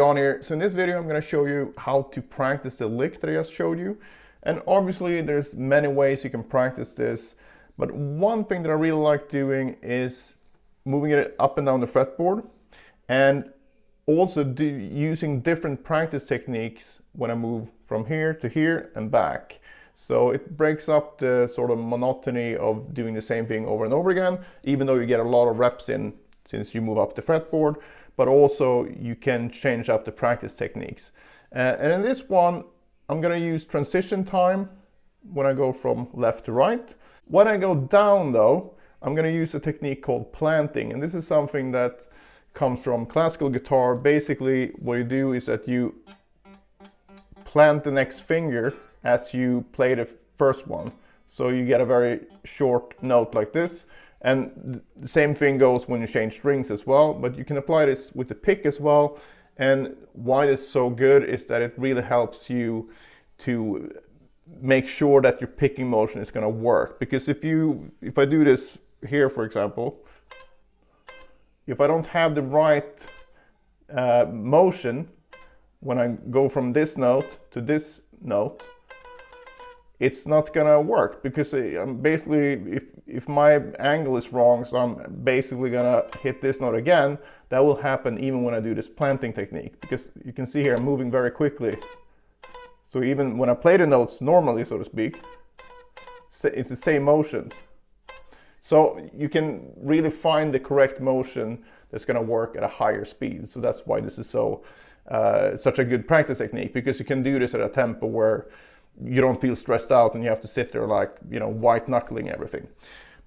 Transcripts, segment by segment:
Jan here. So in this video I'm going to show you how to practice the lick that I just showed you. And obviously there's many ways you can practice this, but one thing that I really like doing is moving it up and down the fretboard, and also using different practice techniques when I move from here to here and back. So it breaks up the sort of monotony of doing the same thing over and over again, even though you get a lot of reps in since you move up the fretboard, but also you can change up the practice techniques. And in this one, I'm gonna use transition time when I go from left to right. When I go down though, I'm gonna use a technique called planting. And this is something that comes from classical guitar. Basically, what you do is that you plant the next finger as you play the first one. So you get a very short note like this. And the same thing goes when you change strings as well, but you can apply this with the pick as well. And why it's so good is that it really helps you to make sure that your picking motion is gonna work. Because if I do this here, for example, if I don't have the right motion when I go from this note to this note, it's not gonna work, because I'm basically, if my angle is wrong, so I'm basically gonna hit this note again. That will happen even when I do this planting technique, because you can see here I'm moving very quickly. So even when I play the notes normally, so to speak, it's the same motion. So you can really find the correct motion that's gonna work at a higher speed. So that's why this is such a good practice technique, because you can do this at a tempo where you don't feel stressed out and you have to sit there like, you know, white knuckling everything.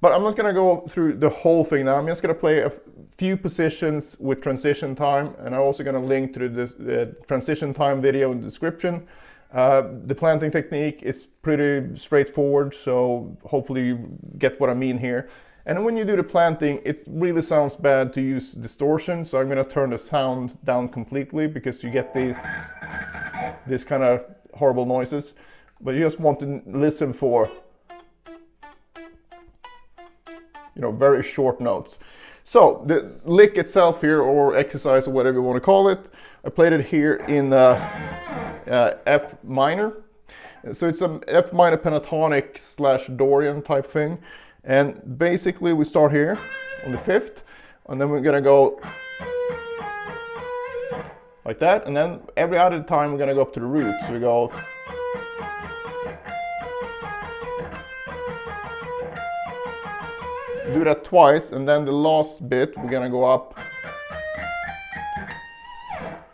But I'm not gonna go through the whole thing now. I'm just gonna play a few positions with transition time, and I'm also gonna link to the transition time video in the description. The planting technique is pretty straightforward, so hopefully you get what I mean here. And when you do the planting, it really sounds bad to use distortion, so I'm gonna turn the sound down completely, because you get these kind of horrible noises. But you just want to listen for, you know, very short notes. So the lick itself here, or exercise, or whatever you want to call it, I played it here in F minor. So it's an F minor pentatonic / Dorian type thing. And basically we start here on the 5th, and then we're gonna go like that, and then every other time we're gonna go up to the root. So we go do that twice, and then the last bit we're gonna go up,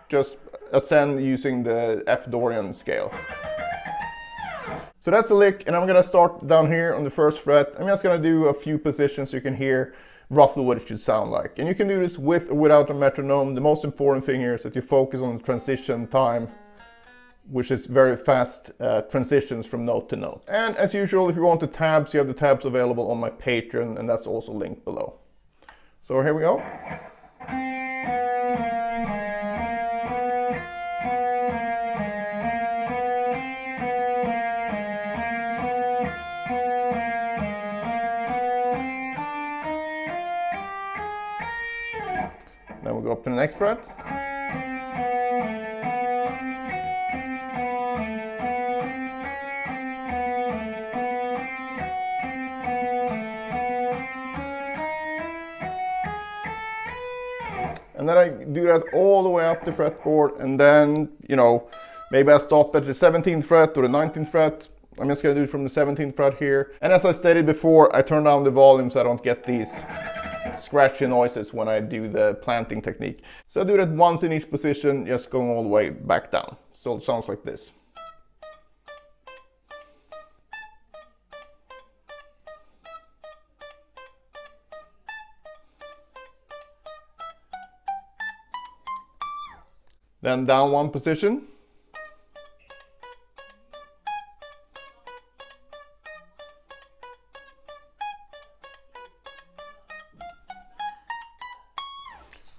just ascend using the F Dorian scale. So that's the lick, and I'm gonna start down here on the 1st fret. I'm just gonna do a few positions so you can hear roughly what it should sound like. And you can do this with or without a metronome. The most important thing here is that you focus on the transition time, which is very fast transitions from note to note. And as usual, if you want the tabs, you have the tabs available on my Patreon, and that's also linked below. So here we go. Then we go up to the next fret. And then I do that all the way up the fretboard, and then, you know, maybe I stop at the 17th fret or the 19th fret. I'm just gonna do it from the 17th fret here. And as I stated before, I turn down the volume so I don't get these scratchy noises when I do the planting technique. So I do that once in each position, just going all the way back down. So it sounds like this. Then down one position.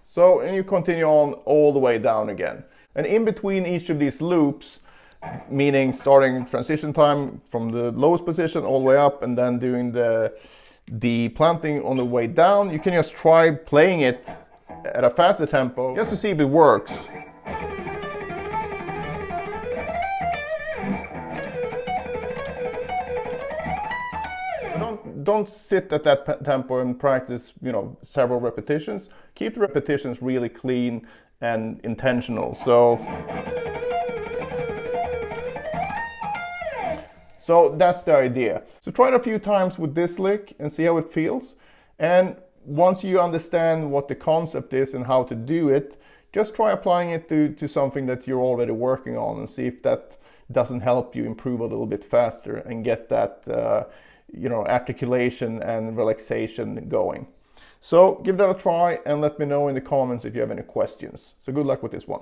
So, and you continue on all the way down again. And in between each of these loops, meaning starting transition time from the lowest position all the way up and then doing the planting on the way down, you can just try playing it at a faster tempo just to see if it works. don't sit at that tempo and practice, several repetitions. Keep the repetitions really clean and intentional. So that's the idea. So try it a few times with this lick and see how it feels. And once you understand what the concept is and how to do it, just try applying it to something that you're already working on and see if that doesn't help you improve a little bit faster and get that articulation and relaxation going. So give that a try and let me know in the comments if you have any questions. So good luck with this one.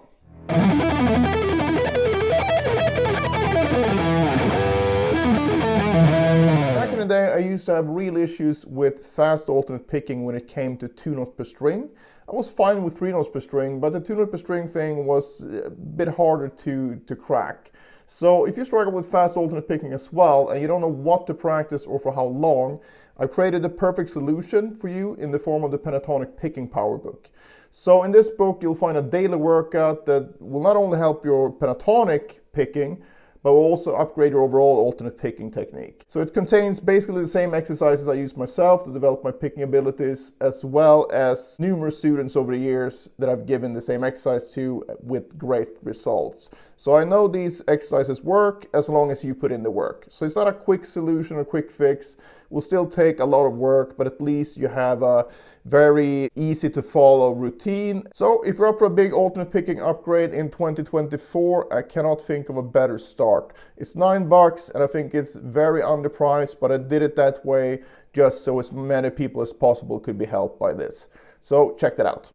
Back in the day, I used to have real issues with fast alternate picking when it came to 2 notes per string. I was fine with 3 notes per string, but the 2 note per string thing was a bit harder to crack. So if you struggle with fast alternate picking as well and you don't know what to practice or for how long, I've created the perfect solution for you in the form of the Pentatonic Picking Power Book. So in this book you'll find a daily workout that will not only help your pentatonic picking, but will also upgrade your overall alternate picking technique. So it contains basically the same exercises I use myself to develop my picking abilities, as well as numerous students over the years that I've given the same exercise to with great results. So I know these exercises work as long as you put in the work. So it's not a quick solution or quick fix. It will still take a lot of work, but at least you have a very easy to follow routine. So if you're up for a big alternate picking upgrade in 2024, I cannot think of a better start. It's $9 and I think it's very underpriced, but I did it that way just so as many people as possible could be helped by this. So check that out.